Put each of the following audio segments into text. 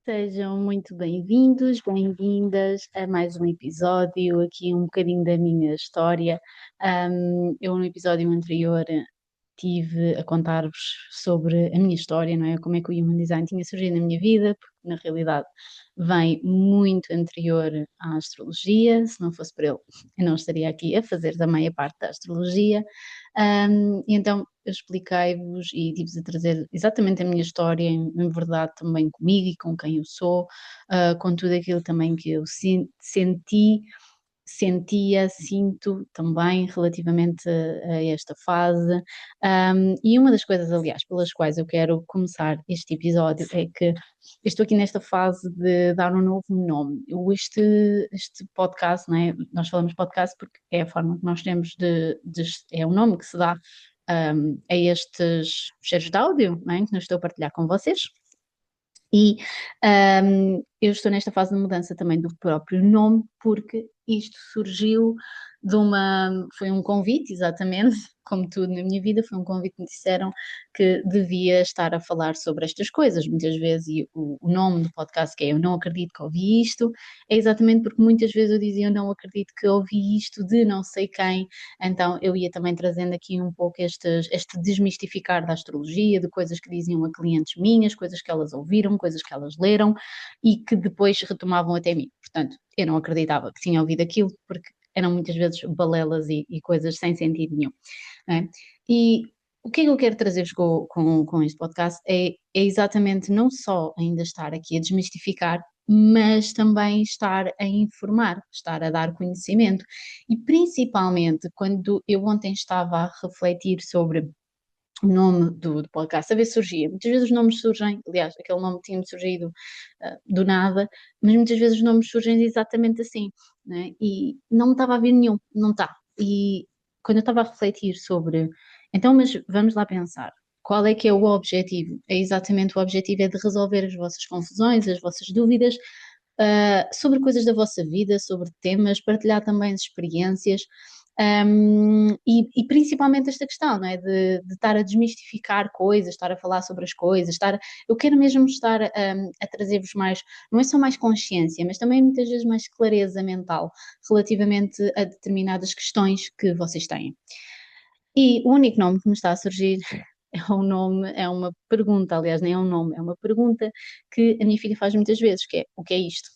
Sejam muito bem-vindos, bem-vindas a mais um episódio, aqui um bocadinho da minha história. Eu no episódio anterior tive a contar-vos sobre a minha história, não é? Como é que o Human Design tinha surgido na minha vida, porque na realidade vem muito anterior à astrologia. Se não fosse por ele, eu não estaria aqui a fazer também a parte da astrologia. E então eu expliquei-vos e tive-vos a trazer exatamente a minha história, em verdade também comigo e com quem eu sou, com tudo aquilo também que eu senti, sentia, sinto também relativamente a esta fase. E uma das coisas, aliás, pelas quais eu quero começar este episódio é que eu estou aqui nesta fase de dar um novo nome. Este podcast, não é? Nós falamos podcast porque é a forma que nós temos é o nome que se dá a estes cheiros de áudio, não é? Que eu estou a partilhar com vocês. E eu estou nesta fase de mudança também do próprio nome, porque isto surgiu foi um convite, exatamente, como tudo na minha vida, foi um convite que me disseram que devia estar a falar sobre estas coisas, muitas vezes, e o nome do podcast que é Eu Não Acredito que Ouvi Isto, é exatamente porque muitas vezes eu dizia Eu não acredito que ouvi isto de não sei quem, então eu ia também trazendo aqui um pouco este desmistificar da astrologia, de coisas que diziam a clientes minhas, coisas que elas ouviram, coisas que elas leram e que depois retomavam até mim. Portanto, eu não acreditava que tinha ouvido aquilo, porque eram muitas vezes balelas e coisas sem sentido nenhum. Não é? E o que é que eu quero trazer-vos com este podcast é exatamente não só ainda estar aqui a desmistificar, mas também estar a informar, estar a dar conhecimento. E principalmente quando eu ontem estava a refletir sobre o nome do podcast, a ver se surgia. Muitas vezes os nomes surgem, aliás, aquele nome tinha-me surgido do nada, mas muitas vezes os nomes surgem exatamente assim, né? E não me estava a vir nenhum, não está. E quando eu estava a refletir sobre, então, mas vamos lá pensar, qual é que é o objetivo? É exatamente o objetivo é de resolver as vossas confusões, as vossas dúvidas, sobre coisas da vossa vida, sobre temas, partilhar também as experiências. E principalmente esta questão, não é? De estar a desmistificar coisas, estar a falar sobre as coisas, eu quero mesmo estar a trazer-vos mais, não é só mais consciência, mas também muitas vezes mais clareza mental relativamente a determinadas questões que vocês têm. E o único nome que me está a surgir é uma pergunta, aliás, nem é um nome, é uma pergunta que a minha filha faz muitas vezes, que é o que é isto?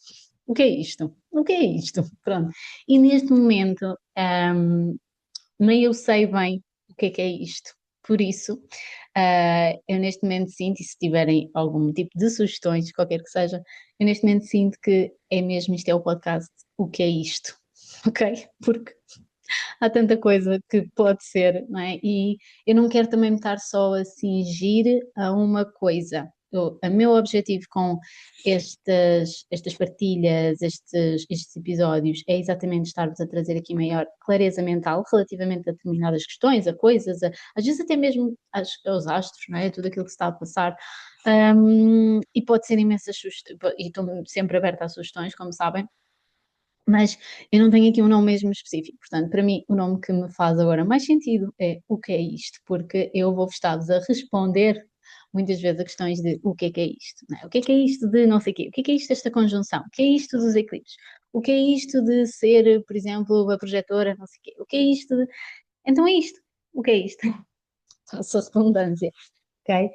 O que é isto? O que é isto? Pronto. E neste momento, nem eu sei bem o que é isto. Por isso, eu neste momento sinto, e se tiverem algum tipo de sugestões, qualquer que seja, eu neste momento sinto que é mesmo isto é o podcast, o que é isto? Ok? Porque há tanta coisa que pode ser, não é? E eu não quero também me estar só a cingir a uma coisa. O meu objetivo com estas partilhas, estes episódios, é exatamente estar-vos a trazer aqui maior clareza mental relativamente a determinadas questões, a coisas, às vezes até mesmo aos astros, não é? Tudo aquilo que se está a passar. E pode ser imensas sugestões, e estou sempre aberta a sugestões, como sabem, mas eu não tenho aqui um nome mesmo específico. Portanto, para mim, o nome que me faz agora mais sentido é o que é isto, porque eu vou estar-vos a responder muitas vezes a questões de o que é isto, não é? O que é isto de não sei o quê, o que é isto desta conjunção, o que é isto dos eclipses, o que é isto de ser, por exemplo, a projetora, não sei o quê, o que é isto de... Então é isto, o que é isto? Faço a redundância. Ok?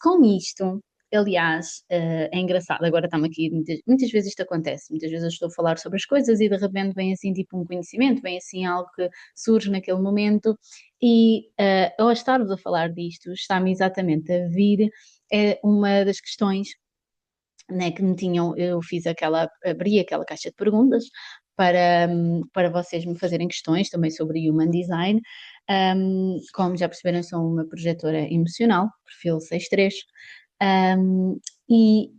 Com isto, aliás, é engraçado, agora estamos aqui, muitas vezes isto acontece, muitas vezes eu estou a falar sobre as coisas e de repente vem assim tipo um conhecimento, vem assim algo que surge naquele momento e ao estarmos a falar disto, está-me exatamente a vir uma das questões, né, que me tinham, eu abri aquela caixa de perguntas para vocês me fazerem questões também sobre Human Design. Como já perceberam, sou uma projetora emocional, perfil 6.3, e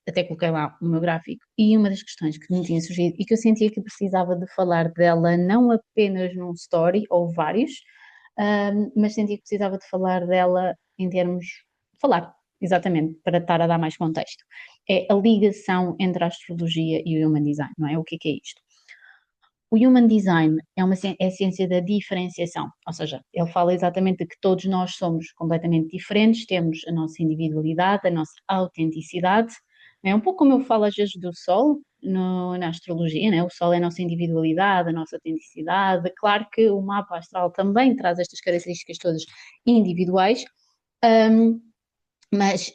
até coloquei lá o meu gráfico. E uma das questões que me tinha surgido e que eu sentia que precisava de falar dela não apenas num story ou vários, mas sentia que precisava de falar dela em termos, falar, exatamente, para estar a dar mais contexto. É a ligação entre a astrologia e o Human Design, não é? O que é isto? O Human Design é a ciência da diferenciação, ou seja, ele fala exatamente de que todos nós somos completamente diferentes, temos a nossa individualidade, a nossa autenticidade. É um pouco como eu falo às vezes do Sol na astrologia, né? O Sol é a nossa individualidade, a nossa autenticidade. Claro que o mapa astral também traz estas características todas individuais, hum,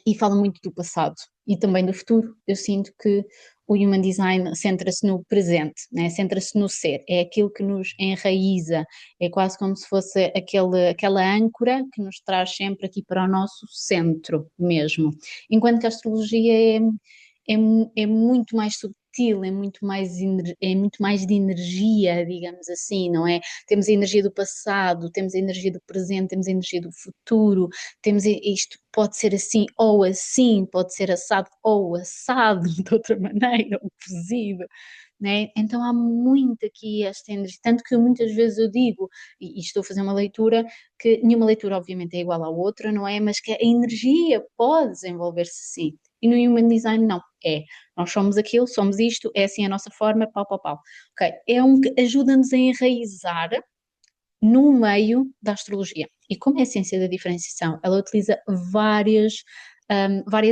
e fala muito do passado e também do futuro. Eu sinto que o Human Design centra-se no presente, né? Centra-se no ser, é aquilo que nos enraiza, é quase como se fosse aquela âncora que nos traz sempre aqui para o nosso centro mesmo. Enquanto que a astrologia é, é muito mais subtil, é muito mais de energia, digamos assim, não é? Temos a energia do passado, temos a energia do presente, temos a energia do futuro, temos isto pode ser assim, pode ser assado ou assado de outra maneira, ou cozido, né? Então há muito aqui esta energia, tanto que muitas vezes eu digo, e estou a fazer uma leitura, que nenhuma leitura obviamente é igual à outra, não é? Mas que a energia pode desenvolver-se sim. E no Human Design não, nós somos aquilo, somos isto, é assim a nossa forma, pau, pau, pau. Ok, é um que ajuda-nos a enraizar no meio da astrologia. E como é a ciência da diferenciação, ela utiliza várias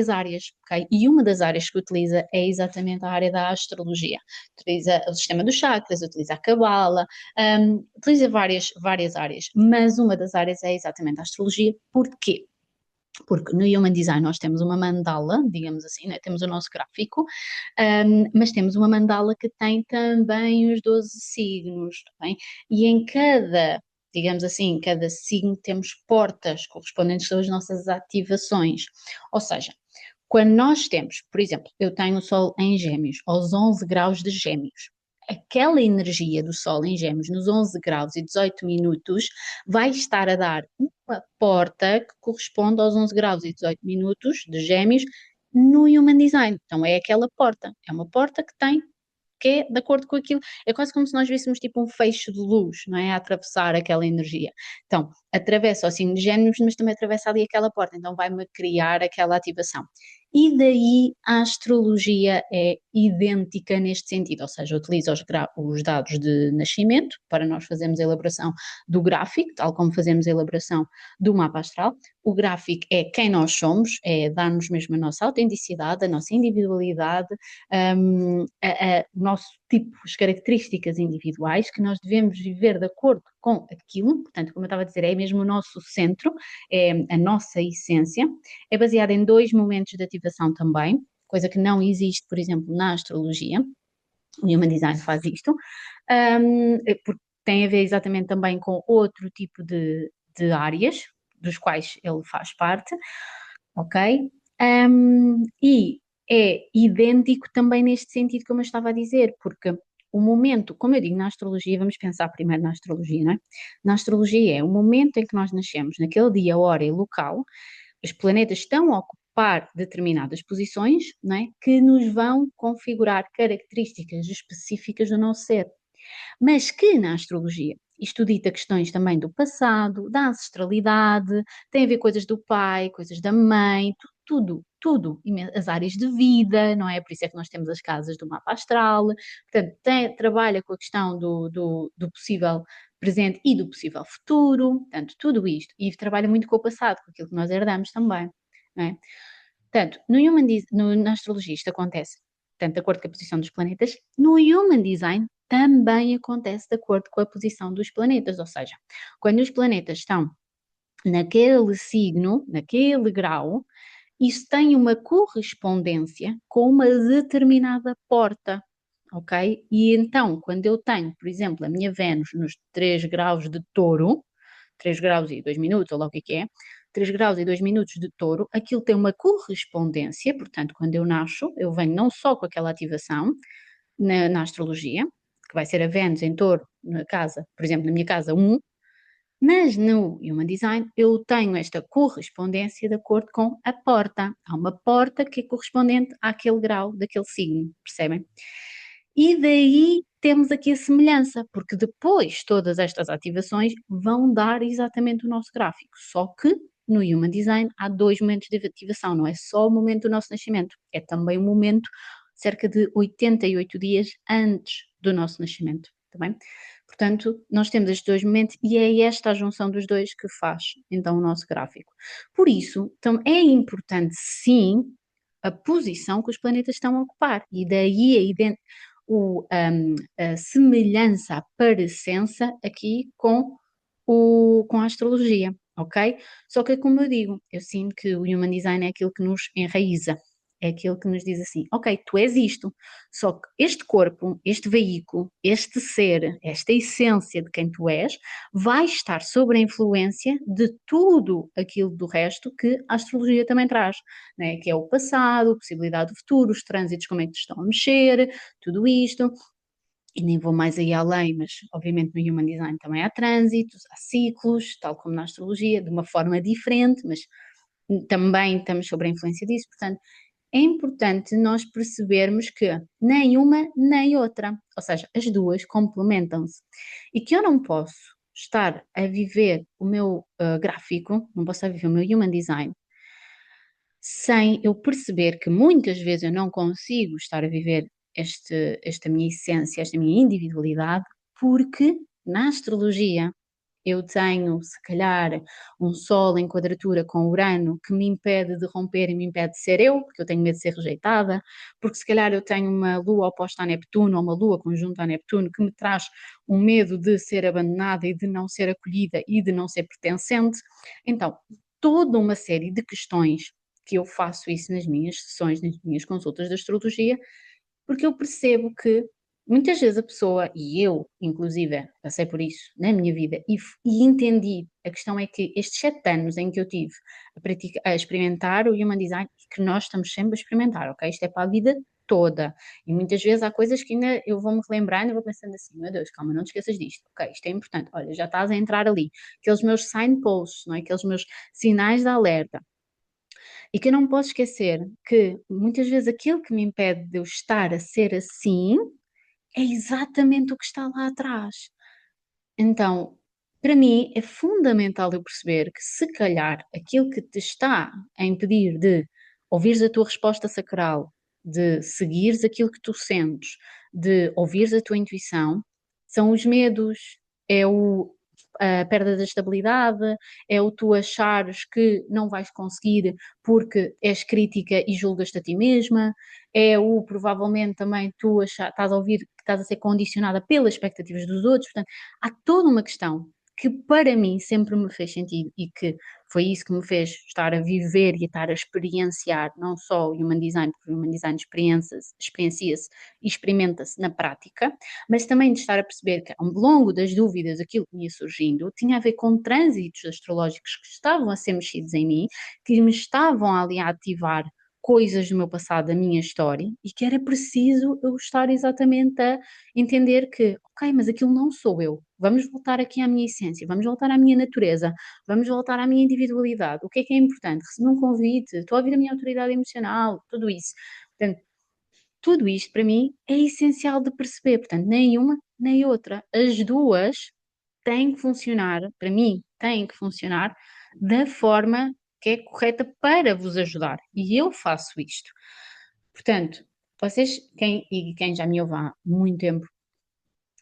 áreas, ok? E uma das áreas que utiliza é exatamente a área da astrologia. Utiliza o sistema dos chakras, utiliza a cabala, utiliza várias áreas, mas uma das áreas é exatamente a astrologia. Porquê? Porque no Human Design nós temos uma mandala, digamos assim, né? Temos o nosso gráfico, mas temos uma mandala que tem também os 12 signos, tá bem? E em cada, digamos assim, em cada signo temos portas correspondentes às nossas ativações. Ou seja, quando nós temos, por exemplo, eu tenho o Sol em Gêmeos, aos 11 graus de Gêmeos. Aquela energia do Sol em Gêmeos, nos 11 graus e 18 minutos, vai estar a dar uma porta que corresponde aos 11 graus e 18 minutos de Gêmeos no Human Design. Então é aquela porta. É uma porta que é de acordo com aquilo. É quase como se nós víssemos tipo um feixe de luz, não é? A atravessar aquela energia. Então, atravessa o signo de Gêmeos, mas também atravessa ali aquela porta. Então, vai-me criar aquela ativação. E daí a astrologia é idêntica neste sentido, ou seja, utiliza os dados de nascimento para nós fazermos a elaboração do gráfico, tal como fazemos a elaboração do mapa astral. O gráfico é quem nós somos, é dar-nos mesmo a nossa autenticidade, a nossa individualidade, o nosso tipo, as características individuais que nós devemos viver de acordo com aquilo, portanto, como eu estava a dizer, é mesmo o nosso centro, é a nossa essência, é baseada em 2 momentos de ativação também, coisa que não existe, por exemplo, na astrologia, o Human Design faz isto, porque tem a ver exatamente também com outro tipo de áreas, dos quais ele faz parte, ok? E é idêntico também neste sentido, como eu estava a dizer, porque o momento, como eu digo na astrologia, vamos pensar primeiro na astrologia, não é? Na astrologia é o momento em que nós nascemos, naquele dia, hora e local, os planetas estão a ocupar determinadas posições, não é? Que nos vão configurar características específicas do nosso ser, mas que na astrologia isto dita questões também do passado, da ancestralidade, tem a ver coisas do pai, coisas da mãe, tudo, as áreas de vida, não é? Por isso é que nós temos as casas do mapa astral, portanto, trabalha com a questão do possível presente e do possível futuro, portanto, tudo isto, e trabalha muito com o passado, com aquilo que nós herdamos também, não é? Portanto, na astrologia isto acontece, tanto de acordo com a posição dos planetas, no Human Design também acontece de acordo com a posição dos planetas, ou seja, quando os planetas estão naquele signo, naquele grau, isso tem uma correspondência com uma determinada porta, ok? E então, quando eu tenho, por exemplo, a minha Vênus nos 3 graus de touro, 3 graus e 2 minutos, ou lá o que é, 3 graus e 2 minutos de touro, aquilo tem uma correspondência, portanto, quando eu nasço, eu venho não só com aquela ativação na astrologia, que vai ser a Vênus em touro, na casa, por exemplo, na minha casa 1, mas no Human Design eu tenho esta correspondência de acordo com a porta. Há uma porta que é correspondente àquele grau daquele signo, percebem? E daí temos aqui a semelhança, porque depois todas estas ativações vão dar exatamente o nosso gráfico, só que no Human Design há 2 momentos de ativação, não é só o momento do nosso nascimento, é também o momento cerca de 88 dias antes do nosso nascimento. tá bem? Portanto, nós temos estes dois momentos e é esta a junção dos dois que faz, então, o nosso gráfico. Por isso, então, é importante, sim, a posição que os planetas estão a ocupar, e daí a semelhança, a parecença aqui com a astrologia, ok? Só que, como eu digo, eu sinto que o Human Design é aquilo que nos enraiza, é aquilo que nos diz assim, ok, tu és isto, só que este corpo, este veículo, este ser, esta essência de quem tu és, vai estar sob a influência de tudo aquilo do resto que a astrologia também traz, né? Que é o passado, a possibilidade do futuro, os trânsitos, como é que te estão a mexer, tudo isto, e nem vou mais aí além, mas obviamente no Human Design também há trânsitos, há ciclos, tal como na astrologia, de uma forma diferente, mas também estamos sob a influência disso, portanto, é importante nós percebermos que nem uma nem outra, ou seja, as duas complementam-se, e que eu não posso estar a viver o meu gráfico, não posso estar a viver o meu Human Design sem eu perceber que muitas vezes eu não consigo estar a viver esta minha essência, esta minha individualidade, porque na astrologia eu tenho, se calhar, um Sol em quadratura com Urano que me impede de romper e me impede de ser eu, porque eu tenho medo de ser rejeitada, porque se calhar eu tenho uma Lua oposta a Neptuno ou uma Lua conjunta a Neptuno que me traz um medo de ser abandonada e de não ser acolhida e de não ser pertencente. Então, toda uma série de questões que eu faço isso nas minhas sessões, nas minhas consultas de astrologia, porque eu percebo que muitas vezes a pessoa, e eu, inclusive, passei por isso na minha vida e entendi. A questão é que estes 7 anos em que eu tive a experimentar o Human Design, que nós estamos sempre a experimentar, ok? Isto é para a vida toda. E muitas vezes há coisas que ainda eu vou-me relembrando e vou pensando assim, meu Deus, calma, não te esqueças disto, ok? Isto é importante. Olha, já estás a entrar ali. Aqueles meus signposts, não é? Aqueles meus sinais de alerta. E que eu não posso esquecer que muitas vezes aquilo que me impede de eu estar a ser assim é exatamente o que está lá atrás. Então, para mim, é fundamental eu perceber que, se calhar, aquilo que te está a impedir de ouvires a tua resposta sacral, de seguires aquilo que tu sentes, de ouvires a tua intuição, são os medos, é a perda da estabilidade, é o tu achares que não vais conseguir porque és crítica e julgas-te a ti mesma, é o provavelmente também tu estás a ouvir que estás a ser condicionada pelas expectativas dos outros, portanto, há toda uma questão que para mim sempre me fez sentido e que foi isso que me fez estar a viver e a estar a experienciar não só o Human Design, porque o Human Design experiencia-se e experimenta-se na prática, mas também de estar a perceber que ao longo das dúvidas aquilo que me ia surgindo tinha a ver com trânsitos astrológicos que estavam a ser mexidos em mim, que me estavam ali a ativar coisas do meu passado, da minha história, e que era preciso eu estar exatamente a entender que, ok, mas aquilo não sou eu. Vamos voltar aqui à minha essência, vamos voltar à minha natureza, vamos voltar à minha individualidade. O que é importante? Receber um convite, estou a ouvir a minha autoridade emocional, tudo isso. Portanto, tudo isto para mim é essencial de perceber. Portanto, nem uma nem outra. As duas têm que funcionar, para mim, têm que funcionar da forma que é correta para vos ajudar. E eu faço isto. Portanto, vocês, quem já me ouve há muito tempo,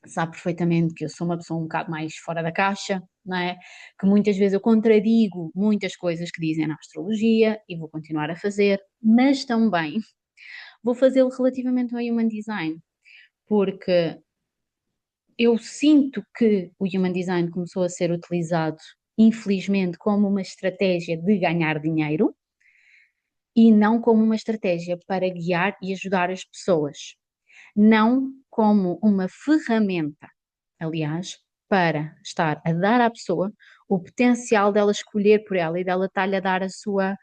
sabe perfeitamente que eu sou uma pessoa um bocado mais fora da caixa, não é? Que muitas vezes eu contradigo muitas coisas que dizem na astrologia e vou continuar a fazer, mas também vou fazê-lo relativamente ao Human Design, porque eu sinto que o Human Design começou a ser utilizado, infelizmente, como uma estratégia de ganhar dinheiro e não como uma estratégia para guiar e ajudar as pessoas. Não como uma ferramenta, aliás, para estar a dar à pessoa o potencial dela escolher por ela e dela estar-lhe a dar a sua,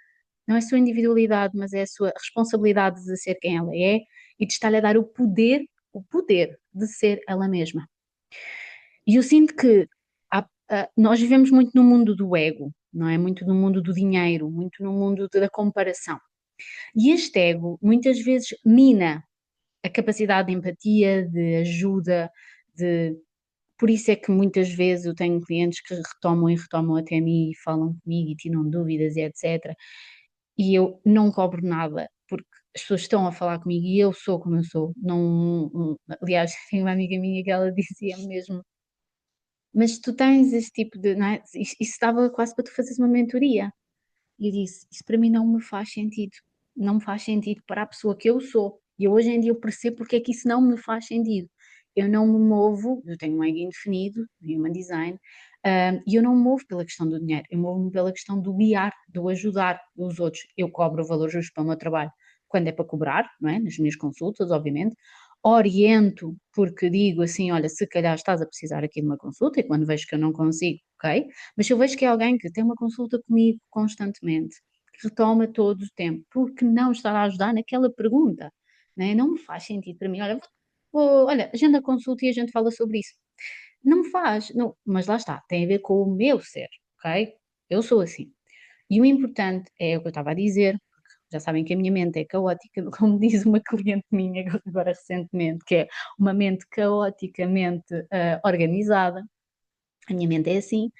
não é a sua individualidade, mas é a sua responsabilidade de ser quem ela é e de estar-lhe a dar o poder de ser ela mesma. E eu sinto que nós vivemos muito no mundo do ego, não é? Muito no mundo do dinheiro, muito no mundo da comparação. E este ego muitas vezes mina a capacidade de empatia, de ajuda, de. Por isso é que muitas vezes eu tenho clientes que retomam e retomam até mim e falam comigo e tiram dúvidas e etc. E eu não cobro nada, porque as pessoas estão a falar comigo e eu sou como eu sou. Não, aliás, tem uma amiga minha que ela dizia mesmo, mas tu tens esse tipo de, não é? Isso estava quase para tu fazeres uma mentoria. E eu disse: Isso para mim não me faz sentido. Não me faz sentido para a pessoa que eu sou. E eu, hoje em dia eu percebo porque é que isso não me faz sentido. Eu não me movo, eu tenho um ego indefinido, Human Design, e eu não me movo pela questão do dinheiro, eu movo-me pela questão do guiar, do ajudar os outros. Eu cobro o valor justo para o meu trabalho quando é para cobrar, não é? Nas minhas consultas, obviamente. Oriento, porque digo assim: olha, se calhar estás a precisar aqui de uma consulta, e quando vejo que eu não consigo, ok? Mas se eu vejo que é alguém que tem uma consulta comigo constantemente, que retoma todo o tempo, porque não está a ajudar naquela pergunta, né? Não me faz sentido para mim. Olha, olha, agenda a consulta e a gente fala sobre isso. Não me faz, não, mas lá está, tem a ver com o meu ser, ok? Eu sou assim. E o importante é o que eu estava a dizer, porque já sabem que a minha mente é caótica, como diz uma cliente minha agora recentemente, que é uma mente caoticamente organizada. A minha mente é assim,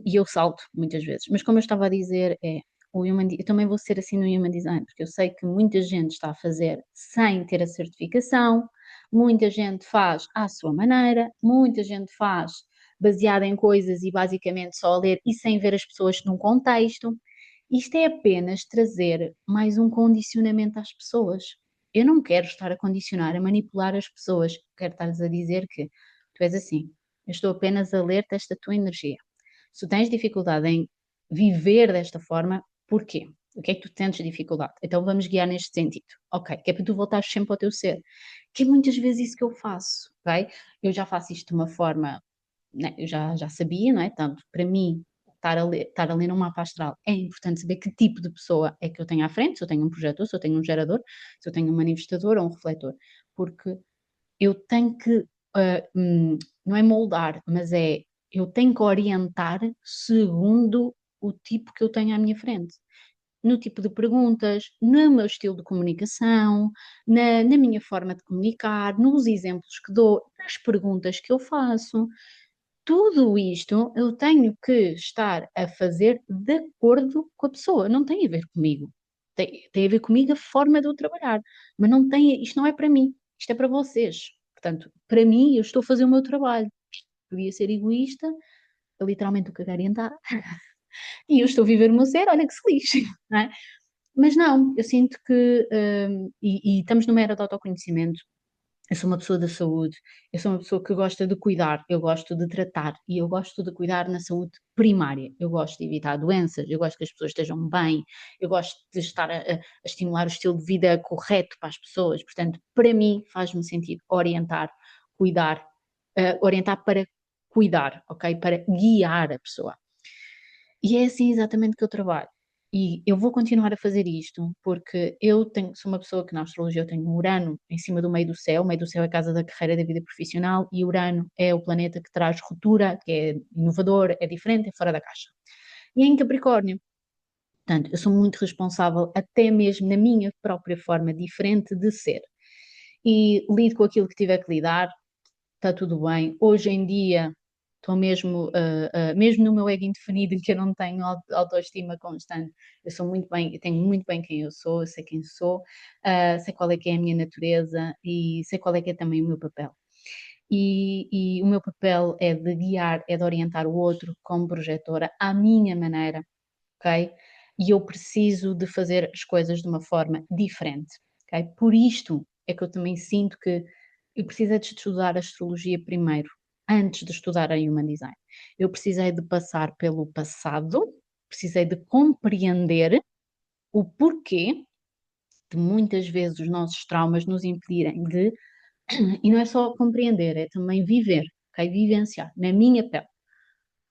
e eu salto muitas vezes. Mas como eu estava a dizer, eu também vou ser assim no Human Design, porque eu sei que muita gente está a fazer sem ter a certificação, muita gente faz à sua maneira, muita gente faz baseada em coisas e basicamente só a ler e sem ver as pessoas num contexto. Isto é apenas trazer mais um condicionamento às pessoas. Eu não quero estar a condicionar, a manipular as pessoas. Quero estar-lhes a dizer que tu és assim. Eu estou apenas a ler-te esta tua energia. Se tu tens dificuldade em viver desta forma, porquê? O que é que tu tens dificuldade? Então vamos guiar neste sentido. Ok, que é para tu voltares sempre ao teu ser. Que é muitas vezes isso que eu faço, ok? Eu já faço isto de uma forma, né, eu já sabia, não é? Tanto para mim, estar a ler um mapa astral, é importante saber que tipo de pessoa é que eu tenho à frente, se eu tenho um projetor, se eu tenho um gerador, se eu tenho um manifestador ou um refletor. Porque eu tenho que, não é moldar, mas eu tenho que orientar segundo o tipo que eu tenho à minha frente. No tipo de perguntas, no meu estilo de comunicação, na minha forma de comunicar, nos exemplos que dou, nas perguntas que eu faço. Tudo isto eu tenho que estar a fazer de acordo com a pessoa, não tem a ver comigo. Tem a ver comigo a forma de eu trabalhar, mas não tem, isto não é para mim, isto é para vocês. Portanto, para mim, eu estou a fazer o meu trabalho. Podia ser egoísta, literalmente o cagar e andar, e eu estou a viver o meu ser, olha que se lixe, não é? Mas não, eu sinto que, e estamos numa era de autoconhecimento. Eu sou uma pessoa da saúde, eu sou uma pessoa que gosta de cuidar, eu gosto de tratar e eu gosto de cuidar na saúde primária. Eu gosto de evitar doenças, eu gosto que as pessoas estejam bem, eu gosto de estar a estimular o estilo de vida correto para as pessoas. Portanto, para mim, faz-me sentido orientar, cuidar, orientar para cuidar, ok? Para guiar a pessoa. E é assim exatamente que eu trabalho. E eu vou continuar a fazer isto porque sou uma pessoa que na astrologia eu tenho Urano em cima do meio do céu. O meio do céu é a casa da carreira e da vida profissional e Urano é o planeta que traz ruptura, que é inovador, é diferente, é fora da caixa. E é em Capricórnio. Portanto, eu sou muito responsável até mesmo na minha própria forma diferente de ser. E lido com aquilo que tiver que lidar, está tudo bem. Hoje em dia estou mesmo, mesmo no meu ego indefinido, em que eu não tenho autoestima constante, eu sou muito bem, eu tenho muito bem quem eu sou, eu sei quem sou, sei qual é que é a minha natureza e sei qual é que é também o meu papel. E o meu papel é de guiar, é de orientar o outro como projetora à minha maneira, ok? E eu preciso de fazer as coisas de uma forma diferente, ok? Por isto é que eu também sinto que eu precisei de estudar astrologia primeiro, antes de estudar a Human Design. Eu precisei de passar pelo passado, precisei de compreender o porquê de muitas vezes os nossos traumas nos impedirem de, e não é só compreender, é também viver, ok? Vivenciar na minha pele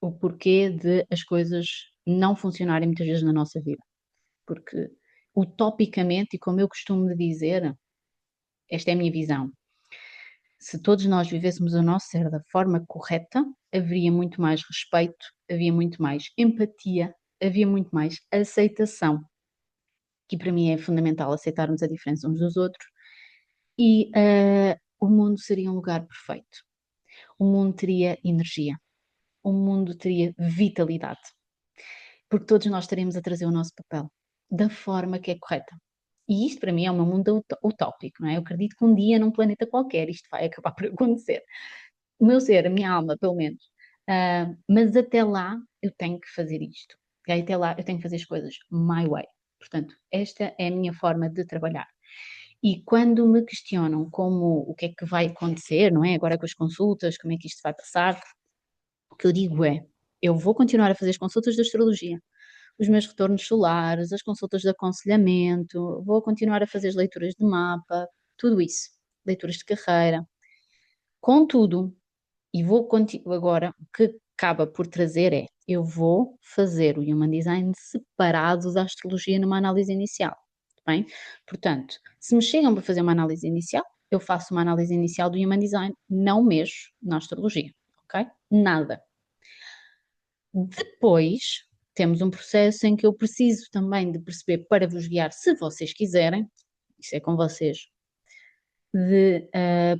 o porquê de as coisas não funcionarem muitas vezes na nossa vida. Porque utopicamente, e como eu costumo dizer, esta é a minha visão, se todos nós vivêssemos o nosso ser da forma correta, haveria muito mais respeito, havia muito mais empatia, havia muito mais aceitação, que para mim é fundamental aceitarmos a diferença uns dos outros, e o mundo seria um lugar perfeito. O mundo teria energia, o mundo teria vitalidade, porque todos nós estaremos a trazer o nosso papel da forma que é correta. E isto para mim é um mundo utópico, não é? Eu acredito que um dia num planeta qualquer isto vai acabar por acontecer. O meu ser, a minha alma, pelo menos. Mas até lá eu tenho que fazer isto. Ok? Até lá eu tenho que fazer as coisas my way. Portanto, esta é a minha forma de trabalhar. E quando me questionam como o que é que vai acontecer, não é? Agora com as consultas, como é que isto vai passar, o que eu digo é, eu vou continuar a fazer as consultas de astrologia, os meus retornos solares, as consultas de aconselhamento, vou continuar a fazer as leituras de mapa, tudo isso, leituras de carreira. Contudo, e vou agora, o que acaba por trazer é, eu vou fazer o Human Design separado da astrologia numa análise inicial, tá bem? Portanto, se me chegam para fazer uma análise inicial, eu faço uma análise inicial do Human Design, não mexo na astrologia, ok? Nada. Depois, temos um processo em que eu preciso também de perceber para vos guiar, se vocês quiserem, isso é com vocês, de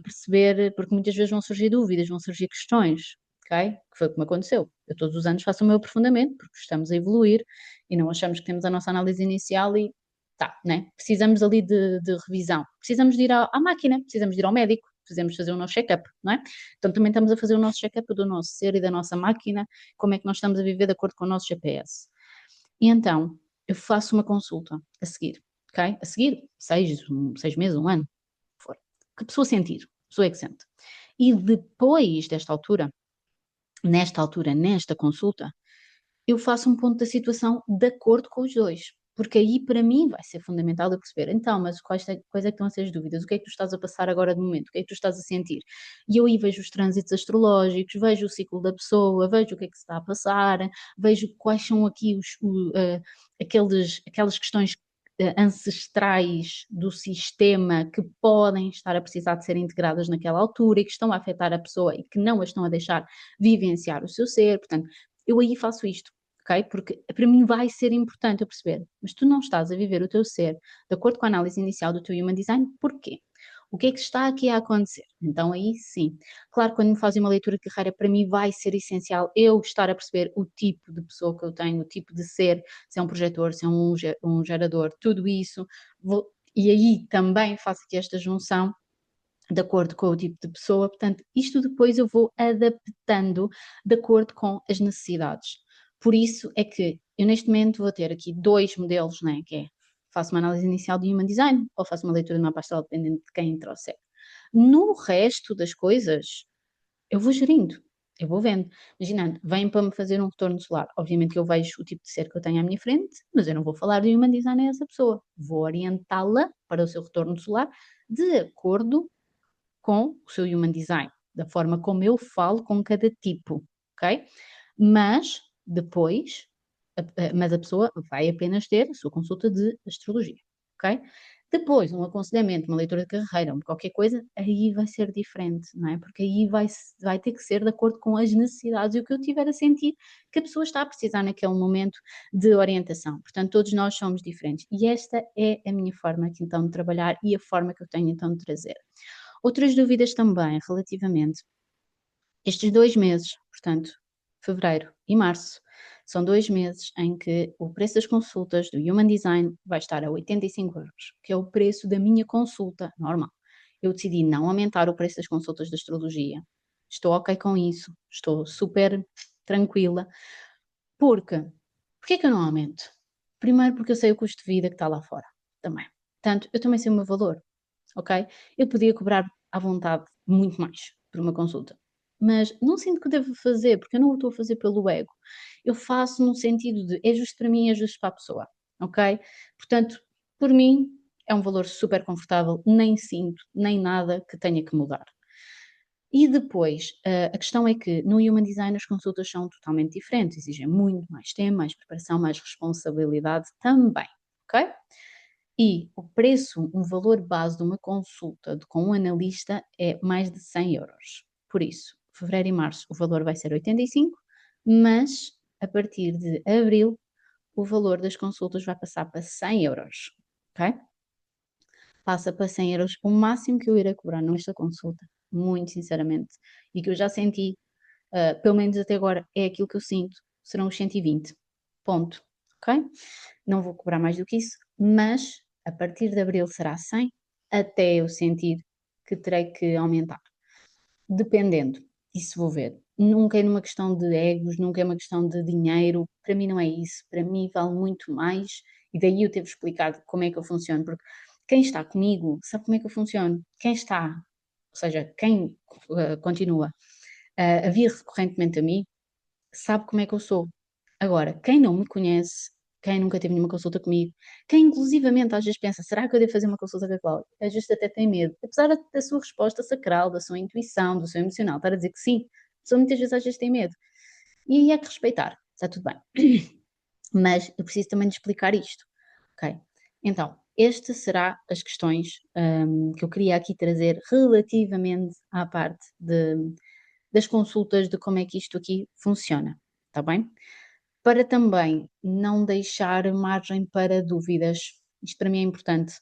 perceber, porque muitas vezes vão surgir dúvidas, vão surgir questões, ok? Que foi como aconteceu. Eu todos os anos faço o meu aprofundamento, porque estamos a evoluir e não achamos que temos a nossa análise inicial e tá, né? Precisamos ali de revisão, precisamos de ir à máquina, precisamos de ir ao médico, precisamos fazer o nosso check-up, não é? Então também estamos a fazer o nosso check-up do nosso ser e da nossa máquina, como é que nós estamos a viver de acordo com o nosso GPS. E então, eu faço uma consulta a seguir, ok? A seguir, 6 meses, um ano, for. Que a pessoa sentir, a pessoa é que sente. E depois desta altura, nesta consulta, eu faço um ponto da situação de acordo com os dois. Porque aí, para mim, vai ser fundamental eu perceber, então, mas quais é que estão a ser as dúvidas? O que é que tu estás a passar agora de momento? O que é que tu estás a sentir? E eu aí vejo os trânsitos astrológicos, vejo o ciclo da pessoa, vejo o que é que se está a passar, vejo quais são aqui aquelas questões ancestrais do sistema que podem estar a precisar de ser integradas naquela altura e que estão a afetar a pessoa e que não a estão a deixar vivenciar o seu ser. Portanto, eu aí faço isto. Ok? Porque para mim vai ser importante eu perceber, mas tu não estás a viver o teu ser de acordo com a análise inicial do teu Human Design, porquê? O que é que está aqui a acontecer? Então aí sim. Claro, quando me fazem uma leitura de carreira, para mim vai ser essencial eu estar a perceber o tipo de pessoa que eu tenho, o tipo de ser, se é um projetor, se é um gerador, tudo isso. E aí também faço aqui esta junção de acordo com o tipo de pessoa, portanto, isto depois eu vou adaptando de acordo com as necessidades. Por isso é que eu neste momento vou ter aqui dois modelos, né, que é faço uma análise inicial de Human Design ou faço uma leitura de mapa astral dependendo de quem trouxer. No resto das coisas, eu vou gerindo, eu vou vendo. Imaginando, vem para me fazer um retorno solar. Obviamente que eu vejo o tipo de ser que eu tenho à minha frente, mas eu não vou falar de Human Design a essa pessoa. Vou orientá-la para o seu retorno solar de acordo com o seu Human Design, da forma como eu falo com cada tipo, ok? Mas depois, mas a pessoa vai apenas ter a sua consulta de astrologia, ok? Depois, um aconselhamento, uma leitura de carreira, qualquer coisa, aí vai ser diferente, não é? Porque aí vai ter que ser de acordo com as necessidades e o que eu tiver a sentir que a pessoa está a precisar naquele momento de orientação. Portanto, todos nós somos diferentes. E esta é a minha forma aqui então de trabalhar e a forma que eu tenho então de trazer. Outras dúvidas também relativamente estes 2 meses, portanto, fevereiro e março, são 2 meses em que o preço das consultas do Human Design vai estar a 85€, que é o preço da minha consulta normal. Eu decidi não aumentar o preço das consultas de astrologia. Estou ok com isso, estou super tranquila. Porquê que eu não aumento? Primeiro porque eu sei o custo de vida que está lá fora, também. Portanto, eu também sei o meu valor, ok? Eu podia cobrar à vontade muito mais por uma consulta, mas não sinto que devo fazer, porque eu não o estou a fazer pelo ego. Eu faço no sentido de é justo para mim, é justo para a pessoa, ok? Portanto, por mim, é um valor super confortável, nem sinto, nem nada que tenha que mudar. E depois, a questão é que no Human Design as consultas são totalmente diferentes, exigem muito mais tempo, mais preparação, mais responsabilidade também, ok? E o preço, um valor base de uma consulta com um analista é mais de 100€. Por isso, fevereiro e março o valor vai ser 85, mas a partir de abril o valor das consultas vai passar para 100€, ok? Passa para 100€, o máximo que eu irei cobrar nesta consulta, muito sinceramente, e que eu já senti, pelo menos até agora, é aquilo que eu sinto, serão os 120, ponto, ok? Não vou cobrar mais do que isso, mas A partir de abril será 100, até eu sentir que terei que aumentar. Dependendo, isso vou ver. Nunca é numa questão de egos, nunca é uma questão de dinheiro, para mim não é isso, para mim vale muito mais, e daí eu ter explicado como é que eu funciono, porque quem está comigo sabe como é que eu funciono, quem está, ou seja, quem continua a vir recorrentemente a mim, sabe como é que eu sou. Agora, quem não me conhece, quem nunca teve nenhuma consulta comigo, quem inclusivamente às vezes pensa, será que eu devo fazer uma consulta com a Cláudia? Às vezes até tem medo, apesar da sua resposta sacral, da sua intuição, do seu emocional, estar a dizer que sim, a pessoa muitas vezes às vezes tem medo. E aí é que respeitar, está tudo bem. Mas eu preciso também de explicar isto, ok? Então, estas serão as questões que eu queria aqui trazer relativamente à parte das consultas, de como é que isto aqui funciona, está bem? Para também não deixar margem para dúvidas. Isto para mim é importante.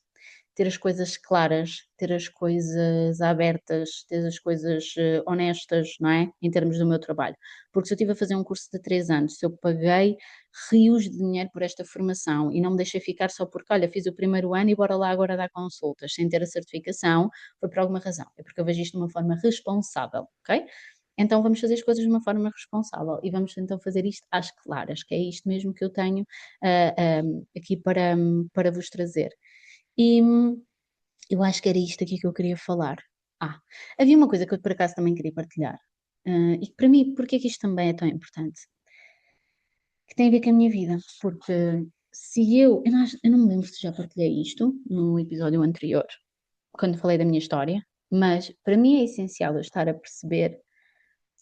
Ter as coisas claras, ter as coisas abertas, ter as coisas honestas, não é? Em termos do meu trabalho. Porque se eu estive a fazer um curso de 3 anos, se eu paguei rios de dinheiro por esta formação e não me deixei ficar só porque, olha, fiz o primeiro ano e bora lá agora dar consultas, sem ter a certificação, foi por alguma razão. É porque eu vejo isto de uma forma responsável, ok? Então vamos fazer as coisas de uma forma responsável e vamos então fazer isto às claras, que é isto mesmo que eu tenho aqui para vos trazer. E eu acho que era isto aqui que eu queria falar. Ah, havia uma coisa que eu por acaso também queria partilhar. E que para mim, porque é que isto também é tão importante? Que tem a ver com a minha vida. Porque se eu não me lembro se já partilhei isto no episódio anterior, quando falei da minha história, mas para mim é essencial eu estar a perceber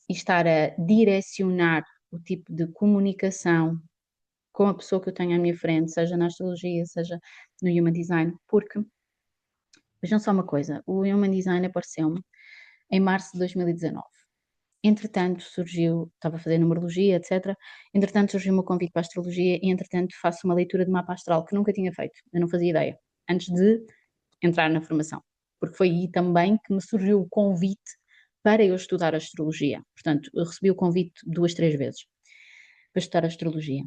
e estar a direcionar o tipo de comunicação com a pessoa que eu tenho à minha frente, seja na astrologia, seja no Human Design, porque, vejam só uma coisa, o Human Design apareceu-me em março de 2019. Entretanto, surgiu, estava a fazer numerologia, etc. Entretanto, surgiu o meu convite para a astrologia e, entretanto, faço uma leitura de mapa astral que nunca tinha feito, eu não fazia ideia, antes de entrar na formação. Porque foi aí também que me surgiu o convite para eu estudar astrologia. Portanto, eu recebi o convite 2, 3 vezes para estudar astrologia.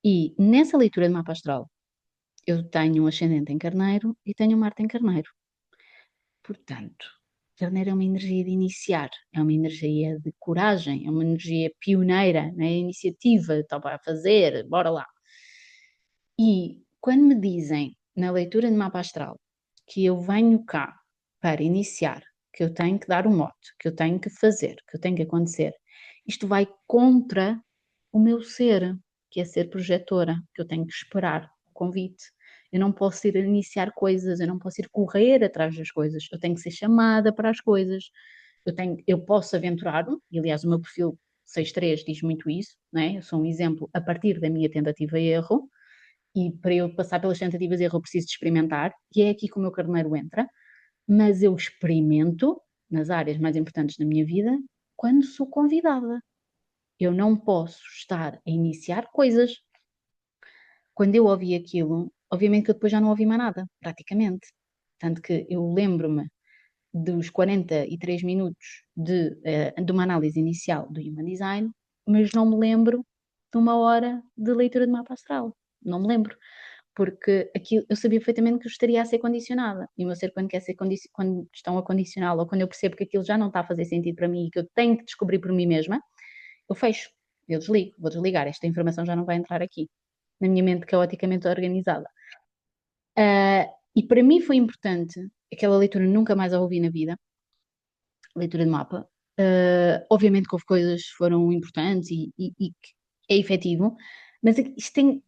E nessa leitura de mapa astral, eu tenho um ascendente em Carneiro e tenho um Marte em Carneiro. Portanto, Carneiro é uma energia de iniciar, é uma energia de coragem, é uma energia pioneira, é iniciativa, estava a fazer, bora lá. E quando me dizem na leitura de mapa astral que eu venho cá para iniciar, que eu tenho que dar o mote, que eu tenho que fazer, que eu tenho que acontecer, isto vai contra o meu ser, que é ser projetora, que eu tenho que esperar o convite. Eu não posso ir a iniciar coisas, eu não posso ir correr atrás das coisas, eu tenho que ser chamada para as coisas. Eu posso aventurar-me, e aliás o meu perfil 6.3 diz muito isso, não é? Eu sou um exemplo a partir da minha tentativa e erro, e para eu passar pelas tentativas de erro eu preciso de experimentar, e é aqui que o meu carneiro entra, mas eu experimento nas áreas mais importantes da minha vida quando sou convidada. Eu não posso estar a iniciar coisas. Quando eu ouvi aquilo, obviamente que eu depois já não ouvi mais nada, praticamente. Tanto que eu lembro-me dos 43 minutos de uma análise inicial do Human Design, mas não me lembro de uma hora de leitura de mapa astral. Não me lembro porque aquilo, eu sabia perfeitamente que eu estaria a ser condicionada. E o meu ser, quando quer ser quando estão a condicioná-lo, ou quando eu percebo que aquilo já não está a fazer sentido para mim e que eu tenho que descobrir por mim mesma, eu fecho, eu desligo, vou desligar, esta informação já não vai entrar aqui, na minha mente caoticamente organizada. E para mim foi importante, aquela leitura nunca mais a ouvi na vida, leitura de mapa. Obviamente que houve coisas que foram importantes e que é efetivo, mas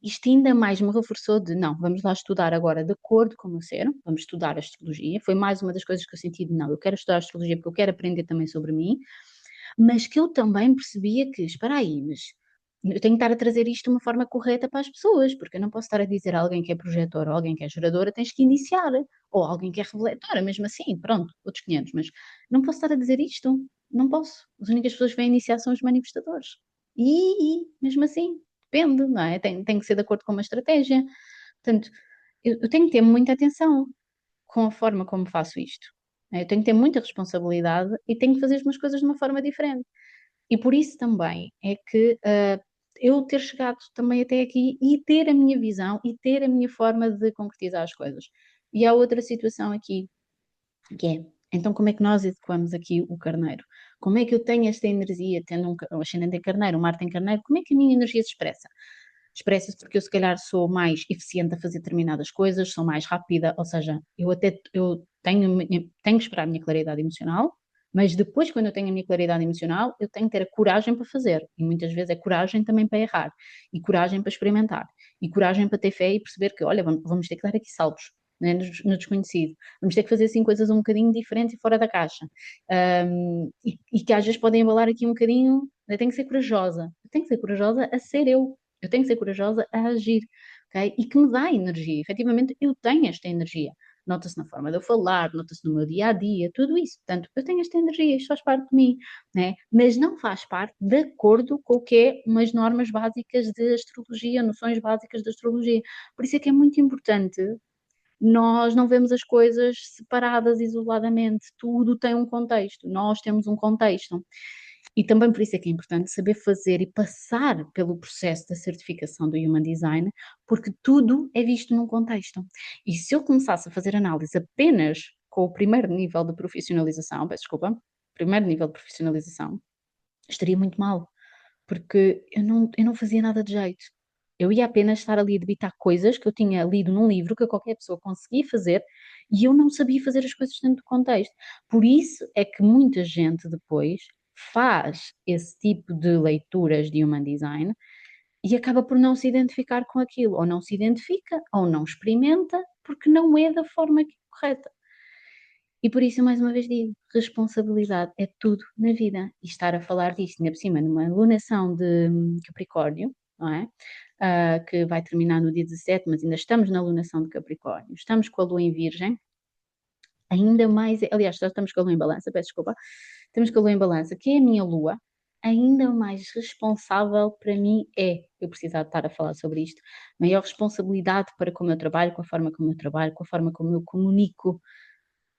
isto ainda mais me reforçou de não, vamos lá estudar agora de acordo com o meu ser, vamos estudar a astrologia. Foi mais uma das coisas que eu senti de não, eu quero estudar a astrologia porque eu quero aprender também sobre mim, mas que eu também percebia que, espera aí, mas eu tenho que estar a trazer isto de uma forma correta para as pessoas, porque eu não posso estar a dizer a alguém que é projetor ou alguém que é geradora, tens que iniciar, ou alguém que é refletora, mesmo assim, pronto, outros 500, mas não posso estar a dizer isto, não posso. As únicas pessoas que vêm iniciar são os manifestadores. Mesmo assim, depende, não é? Tem que ser de acordo com uma estratégia. Portanto, eu tenho que ter muita atenção com a forma como faço isto. Eu tenho que ter muita responsabilidade e tenho que fazer as minhas coisas de uma forma diferente. E por isso também é que eu ter chegado também até aqui e ter a minha visão e ter a minha forma de concretizar as coisas. E há outra situação aqui, que é, então como é que nós educamos aqui o carneiro? Como é que eu tenho esta energia, tendo um ascendente em carneiro, um Marte em carneiro, como é que a minha energia se expressa? Expressa-se porque eu se calhar sou mais eficiente a fazer determinadas coisas, sou mais rápida, ou seja, eu tenho que esperar a minha claridade emocional, mas depois, quando eu tenho a minha claridade emocional, eu tenho que ter a coragem para fazer. E muitas vezes é coragem também para errar, e coragem para experimentar, e coragem para ter fé e perceber que, olha, vamos ter que dar aqui saltos, né, no desconhecido. Vamos ter que fazer assim coisas um bocadinho diferentes e fora da caixa. E que às vezes podem abalar aqui um bocadinho. Eu tenho que ser corajosa. Eu tenho que ser corajosa a ser eu. Eu tenho que ser corajosa a agir, ok? E que me dá energia. Efetivamente, eu tenho esta energia. Nota-se na forma de eu falar, nota-se no meu dia a dia, tudo isso. Portanto, eu tenho esta energia, isto faz parte de mim, né? Mas não faz parte de acordo com o que é umas normas básicas de astrologia, noções básicas de astrologia. Por isso é que é muito importante nós não vemos as coisas separadas, isoladamente. Tudo tem um contexto. Nós temos um contexto. E também por isso é que é importante saber fazer e passar pelo processo da certificação do Human Design, porque tudo é visto num contexto. E se eu começasse a fazer análise apenas com o primeiro nível de profissionalização, peço desculpa, primeiro nível de profissionalização, estaria muito mal, porque eu não fazia nada de jeito. Eu ia apenas estar ali a debitar coisas que eu tinha lido num livro que qualquer pessoa conseguia fazer e eu não sabia fazer as coisas dentro do contexto. Por isso é que muita gente depois faz esse tipo de leituras de Human Design e acaba por não se identificar com aquilo, ou não se identifica, ou não experimenta, porque não é da forma correta. E por isso, mais uma vez digo, responsabilidade é tudo na vida. E estar a falar disto, ainda por cima, numa alunação de Capricórnio, não é? Que vai terminar no dia 17, mas ainda estamos na alunação de Capricórnio. Estamos com a Lua em Virgem, ainda mais, aliás, já estamos com a Lua em Balança, peço desculpa. Temos com a Lua em Balança, que é a minha Lua, ainda mais responsável para mim é, eu precisar de estar a falar sobre isto, maior responsabilidade para com o meu trabalho, com a forma como eu trabalho, com a forma como eu comunico,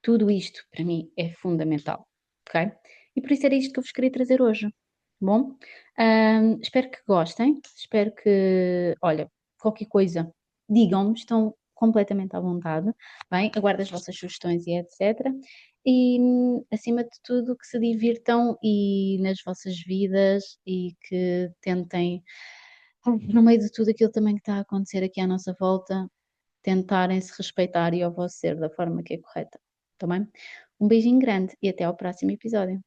tudo isto para mim é fundamental, ok? E por isso era isto que eu vos queria trazer hoje. Bom, espero que gostem, espero que, olha, qualquer coisa, digam-me, estão completamente à vontade, bem? Aguardo as vossas sugestões e etc. E, acima de tudo, que se divirtam e nas vossas vidas e que tentem, no meio de tudo aquilo também que está a acontecer aqui à nossa volta, tentarem se respeitar e ao vosso ser da forma que é correta. Tá bem? Um beijinho grande e até ao próximo episódio.